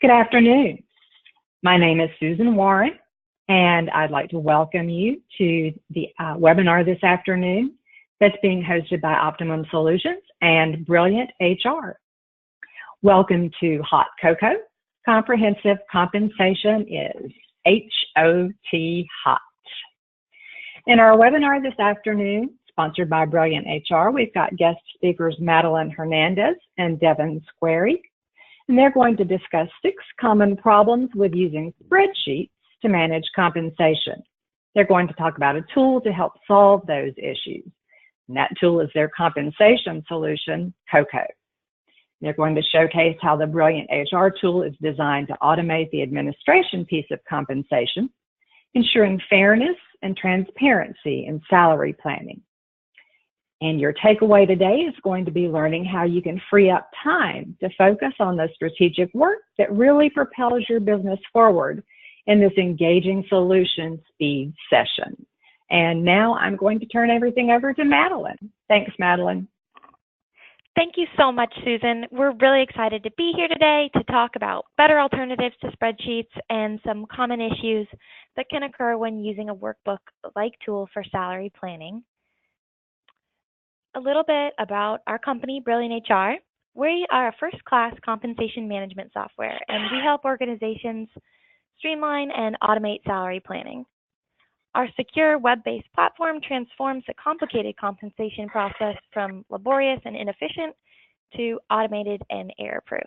Good afternoon. My name is Susan Warren, and I'd like to welcome you to the webinar this afternoon that's being hosted by Optimum Solutions and Brilliant HR. Welcome to Hot Cocoa. Comprehensive compensation is HOT, hot. In our webinar this afternoon, sponsored by Brilliant HR, we've got guest speakers Madeline Hernandez and Devin Squarey, and they're going to discuss 6 common problems with using spreadsheets to manage compensation. They're going to talk about a tool to help solve those issues, and that tool is their compensation solution, Cocoa. They're going to showcase how the Brilliant HR tool is designed to automate the administration piece of compensation, ensuring fairness and transparency in salary planning. And your takeaway today is going to be learning how you can free up time to focus on the strategic work that really propels your business forward in this engaging solution speed session. And now I'm going to turn everything over to Madeline. Thanks, Madeline. Thank you so much, Susan. We're really excited to be here today to talk about better alternatives to spreadsheets and some common issues that can occur when using a workbook-like tool for salary planning. A little bit about our company, Brilliant HR. We are a first-class compensation management software, and we help organizations streamline and automate salary planning. Our secure web-based platform transforms the complicated compensation process from laborious and inefficient to automated and error-proof.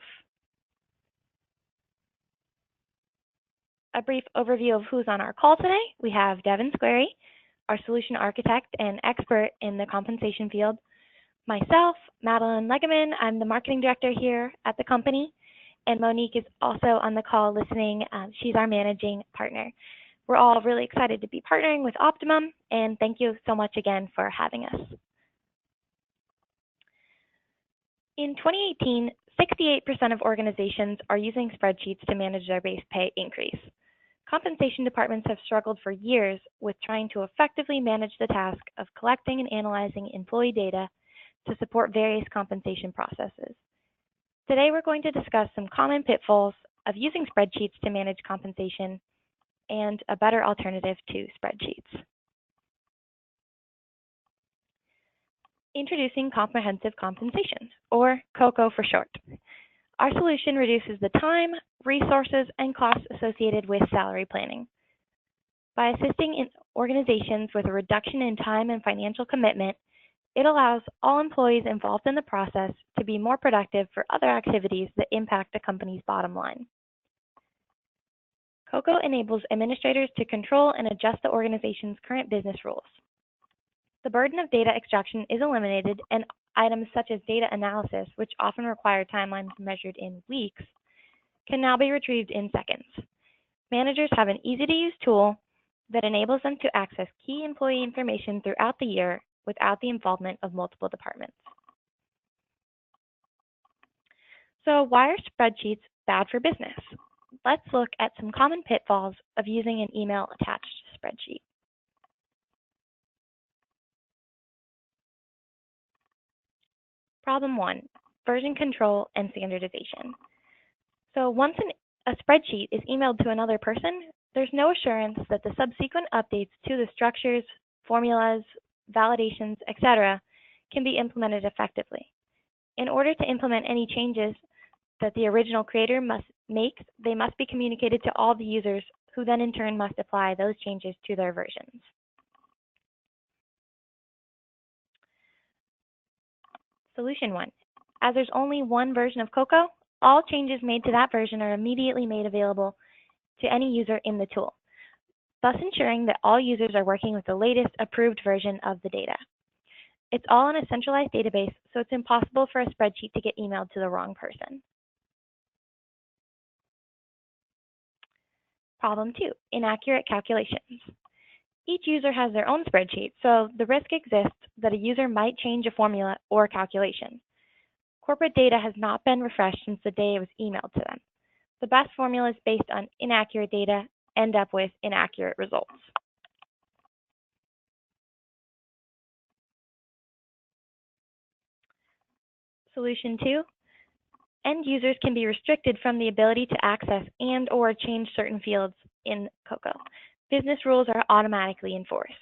A brief overview of who's on our call today. We have Devin Squarey, our solution architect and expert in the compensation field. Myself, Madeline Legeman, I'm the marketing director here at the company, and Monique is also on the call listening. She's our managing partner. We're all really excited to be partnering with Optimum, and thank you so much again for having us. In 2018, 68% of organizations are using spreadsheets to manage their base pay increase. Compensation departments have struggled for years with trying to effectively manage the task of collecting and analyzing employee data to support various compensation processes. Today, we're going to discuss some common pitfalls of using spreadsheets to manage compensation and a better alternative to spreadsheets. Introducing comprehensive compensation, or COCO for short. Our solution reduces the time, resources, and costs associated with salary planning. By assisting organizations with a reduction in time and financial commitment, it allows all employees involved in the process to be more productive for other activities that impact the company's bottom line. COCO enables administrators to control and adjust the organization's current business rules. The burden of data extraction is eliminated, and items such as data analysis, which often require timelines measured in weeks, can now be retrieved in seconds. Managers have an easy-to-use tool that enables them to access key employee information throughout the year without the involvement of multiple departments. So why are spreadsheets bad for business? Let's look at some common pitfalls of using an email attached spreadsheet. Problem 1, version control and standardization. So once a spreadsheet is emailed to another person, there's no assurance that the subsequent updates to the structures, formulas, validations, etc. can be implemented effectively. In order to implement any changes that the original creator must make, they must be communicated to all the users, who then in turn must apply those changes to their versions. Solution 1. As there's only one version of COCO, all changes made to that version are immediately made available to any user in the tool, thus ensuring that all users are working with the latest approved version of the data. It's all in a centralized database, so it's impossible for a spreadsheet to get emailed to the wrong person. Problem 2, inaccurate calculations. Each user has their own spreadsheet, so the risk exists that a user might change a formula or calculation. Corporate data has not been refreshed since the day it was emailed to them. The best formulas based on inaccurate data end up with inaccurate results. Solution 2, End users can be restricted from the ability to access and/or change certain fields in COCO. Business rules are automatically enforced.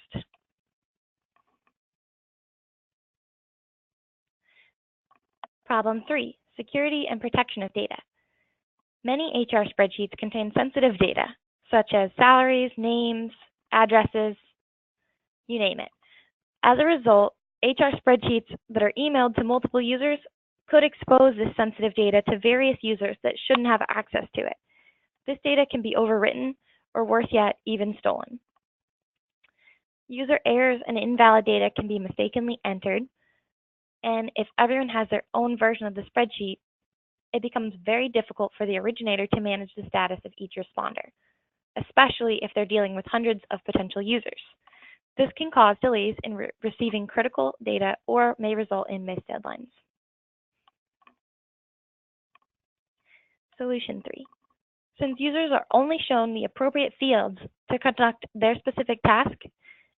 Problem 3, security and protection of data. Many HR spreadsheets contain sensitive data, such as salaries, names, addresses, you name it. As a result, HR spreadsheets that are emailed to multiple users could expose this sensitive data to various users that shouldn't have access to it. This data can be overwritten, or worse yet, even stolen. User errors and invalid data can be mistakenly entered, and if everyone has their own version of the spreadsheet, it becomes very difficult for the originator to manage the status of each responder, especially if they're dealing with hundreds of potential users. This can cause delays in receiving critical data or may result in missed deadlines. Solution 3. Since users are only shown the appropriate fields to conduct their specific task,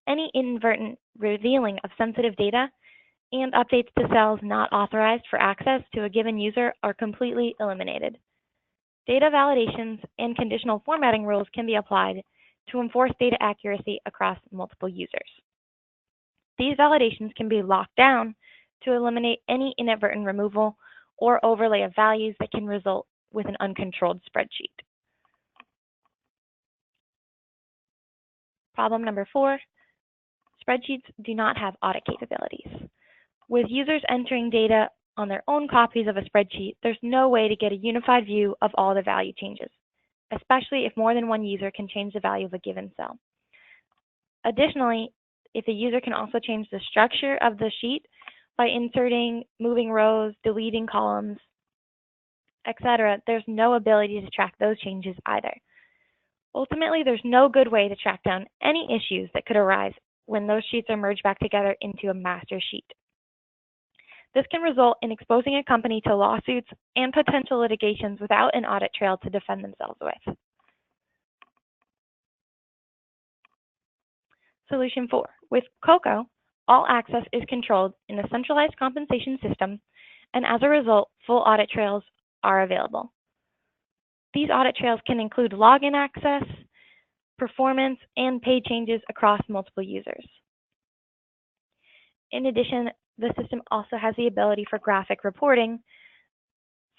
any inadvertent revealing of sensitive data and updates to cells not authorized for access to a given user are completely eliminated. Data validations and conditional formatting rules can be applied to enforce data accuracy across multiple users. These validations can be locked down to eliminate any inadvertent removal or overlay of values that can result with an uncontrolled spreadsheet. Problem number 4, spreadsheets do not have audit capabilities. With users entering data on their own copies of a spreadsheet, there's no way to get a unified view of all the value changes, especially if more than one user can change the value of a given cell. Additionally, if a user can also change the structure of the sheet by inserting, moving rows, deleting columns, etc., there's no ability to track those changes either. Ultimately, there's no good way to track down any issues that could arise when those sheets are merged back together into a master sheet. This can result in exposing a company to lawsuits and potential litigations without an audit trail to defend themselves with. Solution 4. With COCO, all access is controlled in a centralized compensation system, and as a result, full audit trails are available. These audit trails can include login access, performance, and pay changes across multiple users. In addition, the system also has the ability for graphic reporting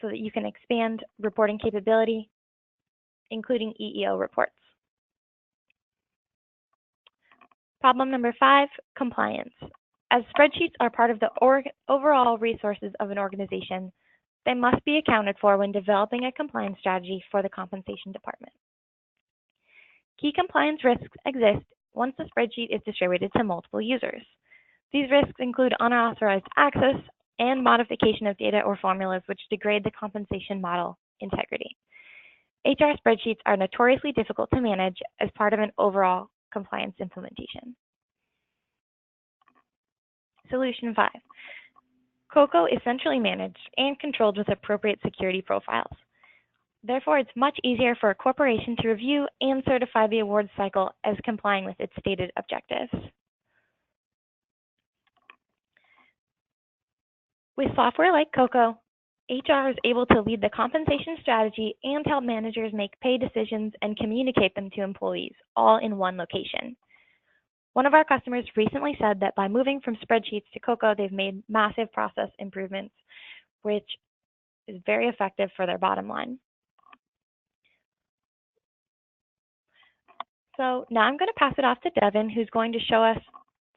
so that you can expand reporting capability, including EEO reports. Problem number 5, compliance. As spreadsheets are part of the overall resources of an organization, they must be accounted for when developing a compliance strategy for the compensation department. Key compliance risks exist once the spreadsheet is distributed to multiple users. These risks include unauthorized access and modification of data or formulas which degrade the compensation model integrity. HR spreadsheets are notoriously difficult to manage as part of an overall compliance implementation. Solution 5. COCO is centrally managed and controlled with appropriate security profiles. Therefore, it's much easier for a corporation to review and certify the awards cycle as complying with its stated objectives. With software like COCO, HR is able to lead the compensation strategy and help managers make pay decisions and communicate them to employees, all in one location. One of our customers recently said that by moving from spreadsheets to COCO, they've made massive process improvements, which is very effective for their bottom line. So now I'm going to pass it off to Devin, who's going to show us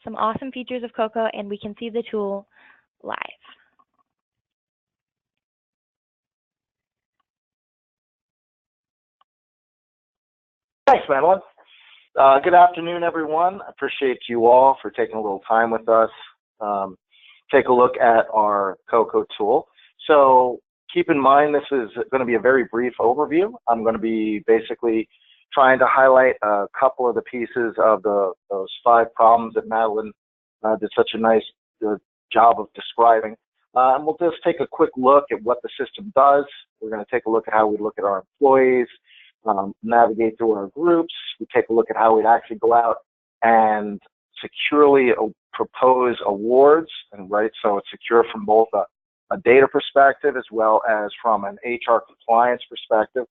some awesome features of COCO, and we can see the tool live. Thanks, Madeline. Good afternoon, everyone. I appreciate you all for taking a little time with us. Take a look at our COCO tool. So keep in mind, this is going to be a very brief overview. I'm going to be basically trying to highlight a couple of the pieces of those 5 problems that Madeline did such a nice job of describing. And we'll just take a quick look at what the system does. We're going to take a look at how we look at our employees, navigate through our groups. We take a look at how we'd actually go out and securely propose awards, and right, so it's secure from both a a data perspective as well as from an HR compliance perspective.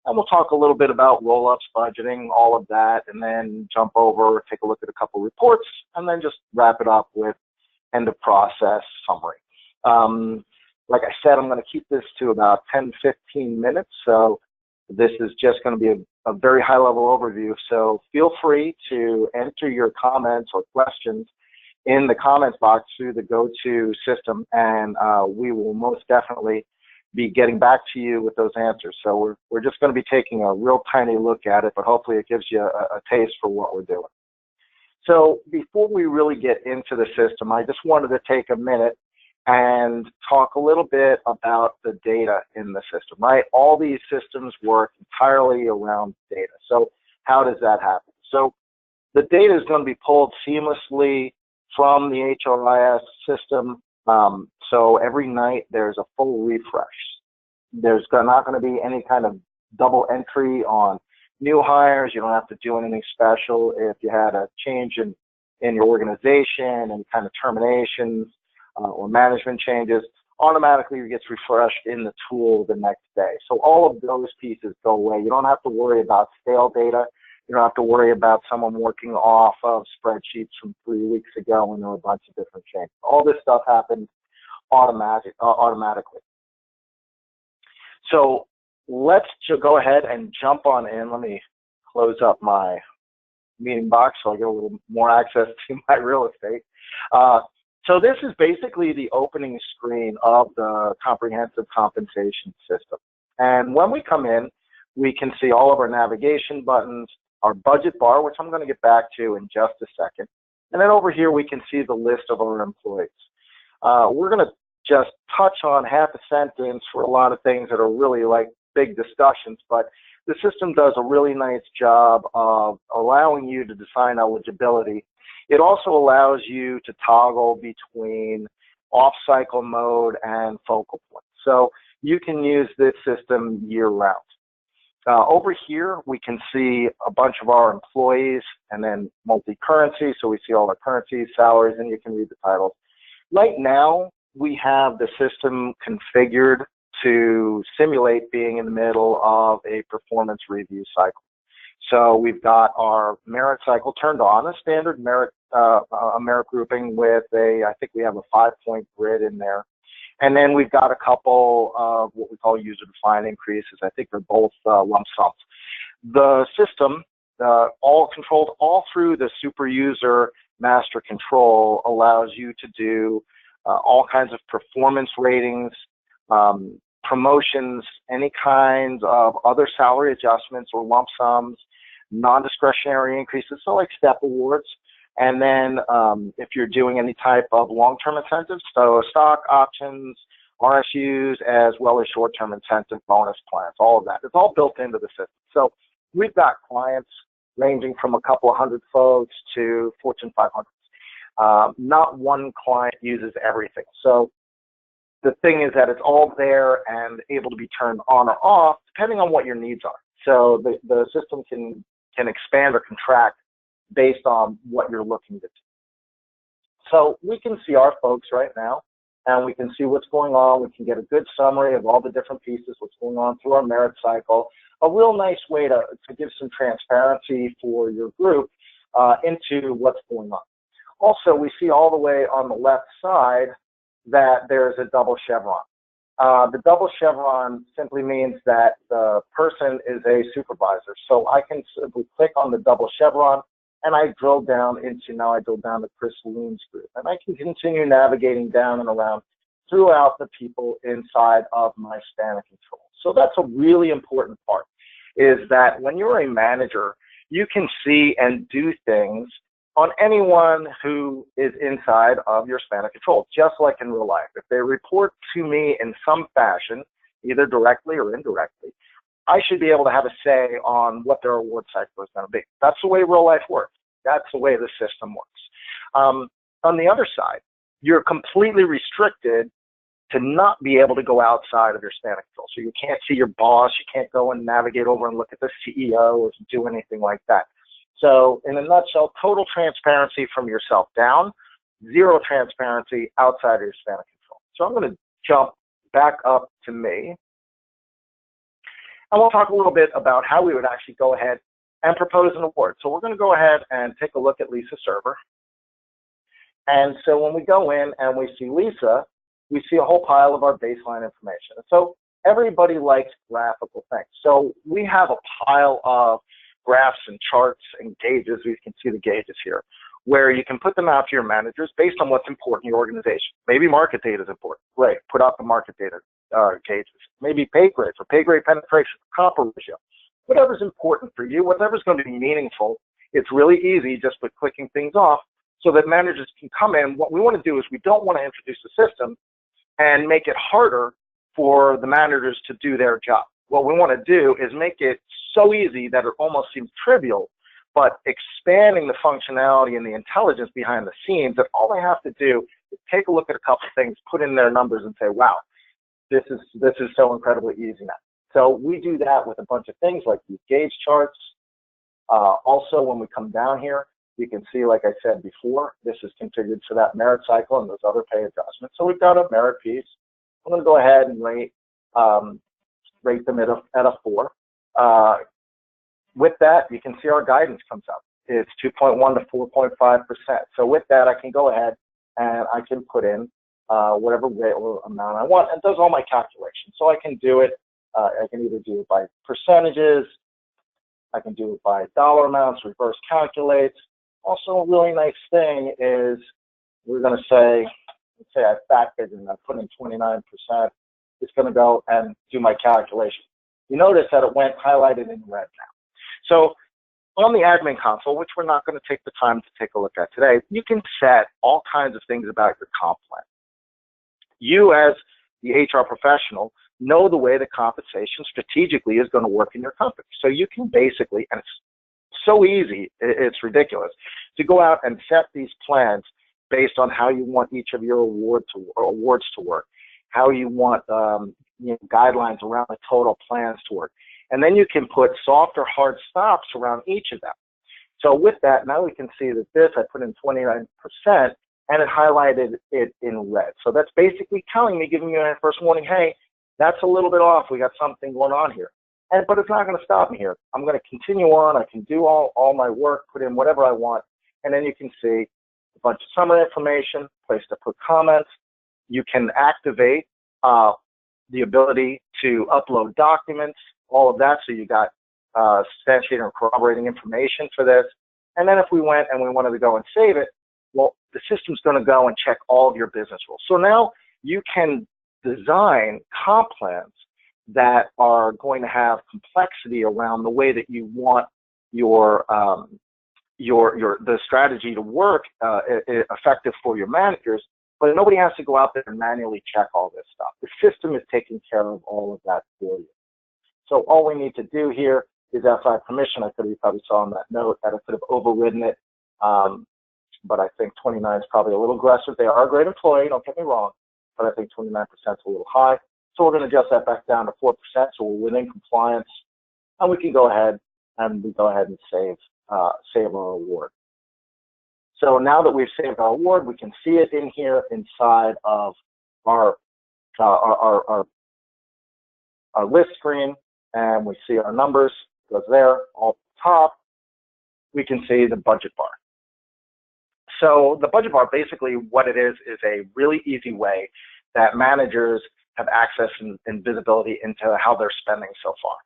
And we'll talk a little bit about roll-ups, budgeting, all of that, and then jump over, take a look at a couple reports, and then just wrap it up with end of process summary. Like I said, I'm going to keep this to about 10, 15 minutes. So this is just going to be a very high level overview. So feel free to enter your comments or questions in the comments box through the GoTo system, and we will most definitely be getting back to you with those answers. So we're just going to be taking a real tiny look at it, but hopefully it gives you a taste for what we're doing. So before we really get into the system, I just wanted to take a minute and talk a little bit about the data in the system, right? All these systems work entirely around data. So how does that happen? So the data is going to be pulled seamlessly from the HRIS system. So every night there's a full refresh. There's not going to be any kind of double entry on new hires. You don't have to do anything special. If you had a change in your organization and kind of terminations or management changes, automatically it gets refreshed in the tool the next day. So all of those pieces go away. You don't have to worry about stale data. You don't have to worry about someone working off of spreadsheets from 3 weeks ago when there were a bunch of different changes. All this stuff happens automatically. So let's go ahead and jump on in. Let me close up my meeting box so I get a little more access to my real estate. So this is basically the opening screen of the comprehensive compensation system. And when we come in, we can see all of our navigation buttons, our budget bar, which I'm going to get back to in just a second. And then over here, we can see the list of our employees. We're going to just touch on half a sentence for a lot of things that are really like big discussions, but the system does a really nice job of allowing you to define eligibility. It also allows you to toggle between off-cycle mode and focal point. So you can use this system year-round. Over here, we can see a bunch of our employees and then multi-currency. So we see all our currencies, salaries, and you can read the titles. Right now, we have the system configured to simulate being in the middle of a performance review cycle. So we've got our merit cycle turned on, a standard merit, a merit grouping with I think we have a 5-point grid in there. And then we've got a couple of what we call user-defined increases. I think they're both lump sums. The system, all controlled all through the super user master control, allows you to do all kinds of performance ratings, promotions, any kinds of other salary adjustments or lump sums, non-discretionary increases, so like step awards. And then if you're doing any type of long-term incentives, so stock options, RSUs, as well as short-term incentive bonus plans, all of that. It's all built into the system. So we've got clients ranging from a couple of hundred folks to Fortune 500s. Not one client uses everything. So the thing is that it's all there and able to be turned on or off depending on what your needs are. So the system can expand or contract based on what you're looking to do. So we can see our folks right now, and we can see what's going on. We can get a good summary of all the different pieces, what's going on through our merit cycle. A real nice way to give some transparency for your group into what's going on. Also, we see all the way on the left side that there's a double chevron. The double chevron simply means that the person is a supervisor. So I can simply click on the double chevron, and I drill down to Chris Lean's group. And I can continue navigating down and around throughout the people inside of my span of control. So that's a really important part, is that when you're a manager, you can see and do things on anyone who is inside of your span of control, just like in real life. If they report to me in some fashion, either directly or indirectly, I should be able to have a say on what their award cycle is going to be. That's the way real life works. That's the way the system works. On the other side, you're completely restricted to not be able to go outside of your span of control. So you can't see your boss. You can't go and navigate over and look at the CEO or do anything like that. So in a nutshell, total transparency from yourself down, zero transparency outside of your span of control. So I'm going to jump back up to me, and we'll talk a little bit about how we would actually go ahead and propose an award. So we're going to go ahead and take a look at Lisa's server. And so when we go in and we see Lisa, we see a whole pile of our baseline information. So everybody likes graphical things. So we have a pile of graphs and charts and gauges. We can see the gauges here, where you can put them out to your managers based on what's important in your organization. Maybe market data is important. Great, put out the market data gauges. Maybe pay grades or pay grade penetration, copper ratio. Whatever's important for you, whatever's going to be meaningful, it's really easy just by clicking things off so that managers can come in. What we want to do is we don't want to introduce a system and make it harder for the managers to do their job. What we want to do is make it so easy that it almost seems trivial, but expanding the functionality and the intelligence behind the scenes, that all they have to do is take a look at a couple of things, put in their numbers and say, wow, this is so incredibly easy now. So we do that with a bunch of things like these gauge charts. Also, when we come down here, you can see, like I said before, this is configured for that merit cycle and those other pay adjustments. So we've got a merit piece. I'm going to go ahead and rate them at a 4. With that, you can see our guidance comes up. It's 2.1 to 4.5%. So with that, I can go ahead and I can put in whatever rate or amount I want, and it does all my calculations. So I can do it. I can either do it by percentages. I can do it by dollar amounts, reverse calculates. Also, a really nice thing is we're going to say, let's say I factored and I put in 29%. It's going to go and do my calculation. You notice that it went highlighted in red now. So on the admin console, which we're not going to take the time to take a look at today, you can set all kinds of things about your comp plan. You, as the HR professional, know the way the compensation strategically is going to work in your company. So you can basically, and it's so easy, it's ridiculous, to go out and set these plans based on how you want each of your awards to work, how you want guidelines around the total plans to work. And then you can put soft or hard stops around each of them. So with that, now we can see that this, I put in 29%, and it highlighted it in red. So that's basically telling me, giving you a first warning, hey, that's a little bit off. We got something going on here. But it's not going to stop me here. I'm going to continue on. I can do all my work, put in whatever I want. And then you can see a bunch of summary information, place to put comments. You can activate the ability to upload documents, all of that. So you got substantiating or corroborating information for this. And then if we went and we wanted to go and save it, well, the system's going to go and check all of your business rules. So now you can design comp plans that are going to have complexity around the way that you want the strategy to work effective for your managers, but nobody has to go out there and manually check all this stuff. The system is taking care of all of that for you. So all we need to do here is FI permission. You probably saw on that note that I could have overridden it, but I think 29 is probably a little aggressive. They are a great employee, don't get me wrong, but I think 29% is a little high. So we're going to adjust that back down to 4%, so we're within compliance, and we can go ahead and save our award. So now that we've saved our award, we can see it in here inside of our list screen, and we see our numbers. It goes there. All at the top, we can see the budget bar. So the budget bar, basically what it is a really easy way that managers have access and visibility into how they're spending so far.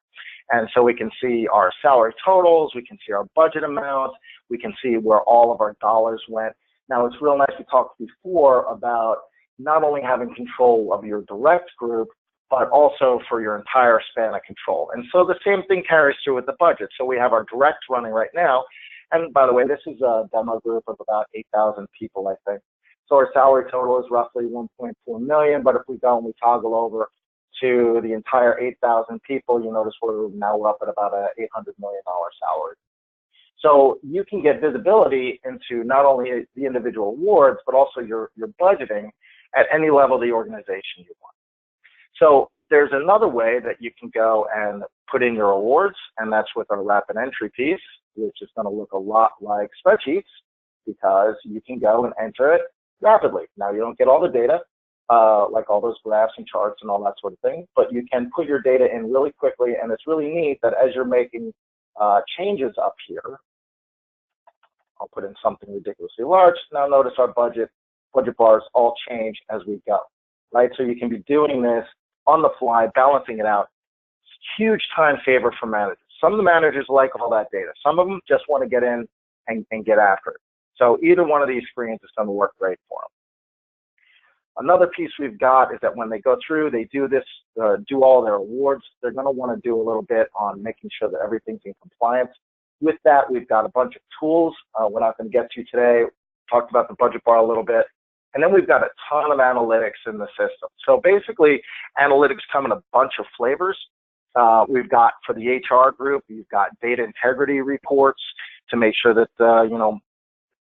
And so we can see our salary totals, we can see our budget amounts, we can see where all of our dollars went. Now, it's real nice, we talked before about not only having control of your direct group, but also for your entire span of control. And so the same thing carries through with the budget. So we have our direct running right now. And by the way, this is a demo group of about 8,000 people, I think. So our salary total is roughly 1.4 million, but if we go and we toggle over to the entire 8,000 people, you notice we're up at about a $800 million salary. So you can get visibility into not only the individual awards, but also your budgeting at any level of the organization you want. So there's another way that you can go and put in your awards, and that's with our rapid entry piece, which is going to look a lot like spreadsheets, because you can go and enter it rapidly. Now, you don't get all the data, like all those graphs and charts and all that sort of thing, but you can put your data in really quickly, and it's really neat that as you're making changes up here, I'll put in something ridiculously large. Now notice our budget bars all change as we go, right? So you can be doing this on the fly, balancing it out. Huge time saver for managers. Some of the managers like all that data. Some of them just want to get in and get after it. So either one of these screens is going to work great for them. Another piece we've got is that when they go through, they do this, do all their awards. They're going to want to do a little bit on making sure that everything's in compliance. With that, we've got a bunch of tools we're not going to get to today. Talked about the budget bar a little bit. And then we've got a ton of analytics in the system. So basically, analytics come in a bunch of flavors. We've got, for the HR group, you've got data integrity reports to make sure that,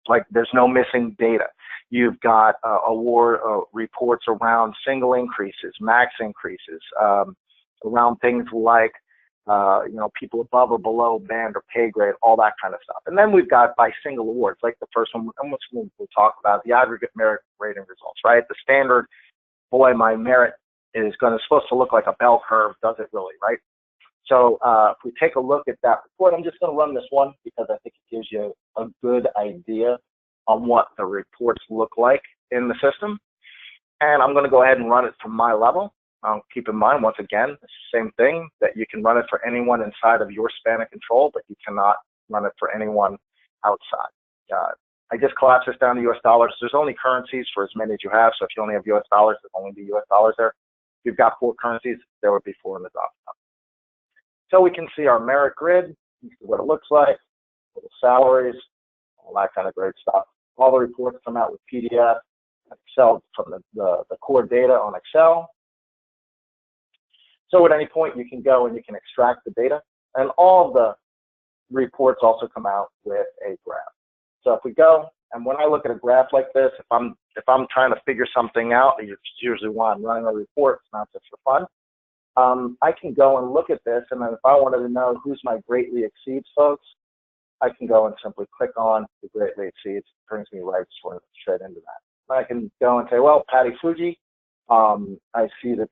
like there's no missing data. You've got award reports around single increases, max increases, around things like, people above or below band or pay grade, all that kind of stuff. And then we've got by single awards, like the first one, which we'll talk about, the aggregate merit rating results, right? The standard, boy, my merit is supposed to look like a bell curve, does it really, right? So if we take a look at that report, I'm just going to run this one because I think it gives you a good idea on what the reports look like in the system. And I'm going to go ahead and run it from my level. Keep in mind, once again, it's the same thing, that you can run it for anyone inside of your span of control, but you cannot run it for anyone outside. I just collapsed this down to US dollars. There's only currencies for as many as you have, so if you only have US dollars, there'll only be US dollars there. If you've got 4 currencies, there would be 4 in the drop down. So we can see our merit grid, what it looks like, little salaries, all that kind of great stuff. All the reports come out with PDF, Excel from the core data on Excel. So at any point, you can go and you can extract the data, and all of the reports also come out with a graph. So if we go, and when I look at a graph like this, if I'm trying to figure something out, it's usually why I'm running a report, it's not just for fun. I can go and look at this, and then if I wanted to know who's my greatly exceeds folks, I can go and simply click on the greatly exceeds. It brings me right straight into that. I can go and say, well, Patty Fuji, I see that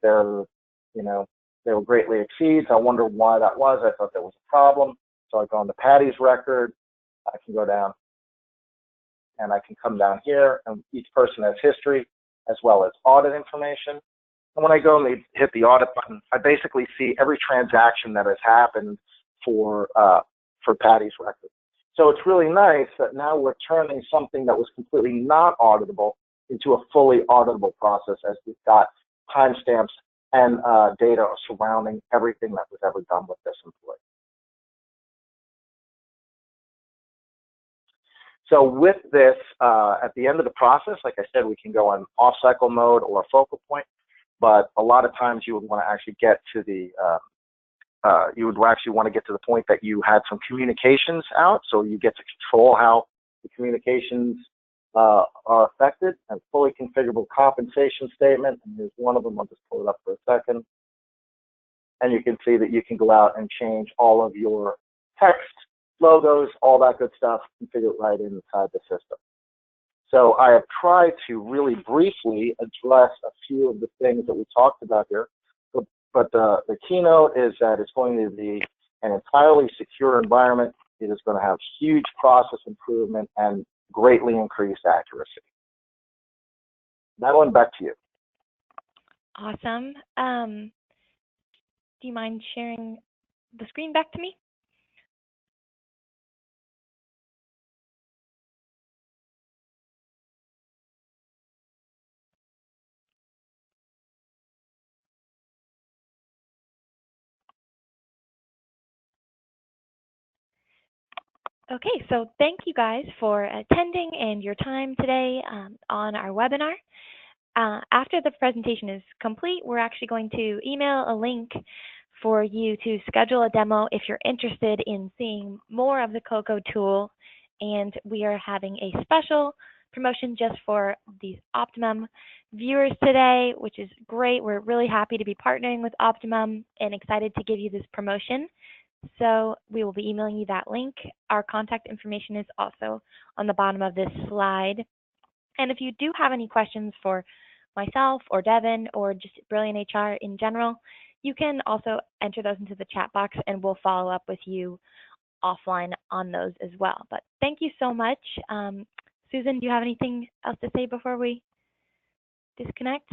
they were greatly exceeds. I wonder why that was. I thought there was a problem. So I go on to Patty's record. I can go down and I can come down here, and each person has history as well as audit information. And when I go and hit the audit button, I basically see every transaction that has happened for Patty's record. So it's really nice that now we're turning something that was completely not auditable into a fully auditable process, as we've got timestamps and data surrounding everything that was ever done with this employee. So with this, at the end of the process, like I said, we can go on off-cycle mode or a focal point, but a lot of times you would want to actually get to the point that you had some communications out, so you get to control how the communications are affected, and fully configurable compensation statement. And here's one of them. I'll just pull it up for a second. And you can see that you can go out and change all of your text, logos, all that good stuff, configure it right inside the system. So I have tried to really briefly address a few of the things that we talked about here. But the keynote is that it's going to be an entirely secure environment. It is going to have huge process improvement and greatly increased accuracy. Madeline, back to you. Awesome. Do you mind sharing the screen back to me? Okay, so thank you guys for attending and your time today on our webinar. After the presentation is complete, we're actually going to email a link for you to schedule a demo if you're interested in seeing more of the COCO tool. And we are having a special promotion just for these Optimum viewers today, which is great. We're really happy to be partnering with Optimum and excited to give you this promotion. So we will be emailing you that link. Our contact information is also on the bottom of this slide. And if you do have any questions for myself or Devin or just Brilliant HR in general, you can also enter those into the chat box and we'll follow up with you offline on those as well. But thank you so much. Susan, do you have anything else to say before we disconnect?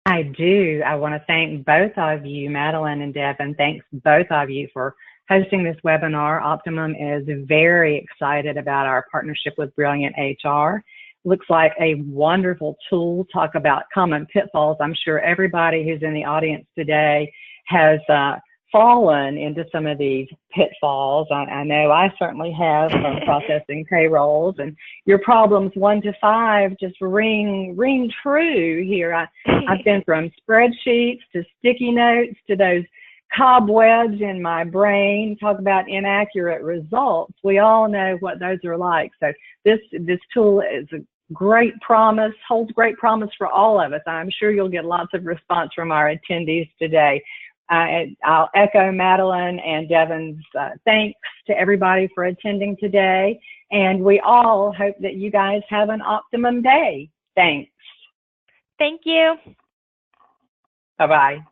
I do. I want to thank both of you, Madeline and Devin. Thanks both of you for hosting this webinar. Optimum is very excited about our partnership with Brilliant HR. Looks like a wonderful tool. Talk about common pitfalls. I'm sure everybody who's in the audience today has fallen into some of these pitfalls. I know I certainly have from processing payrolls, and your problems 1 to 5 just ring true here. I've been from spreadsheets to sticky notes to those cobwebs in my brain. Talk about inaccurate results. We all know what those are like. So this tool is a great promise, holds great promise for all of us. I'm sure you'll get lots of response from our attendees today. I'll echo Madeline and Devin's thanks to everybody for attending today. And we all hope that you guys have an optimum day. Thanks. Thank you. Bye-bye.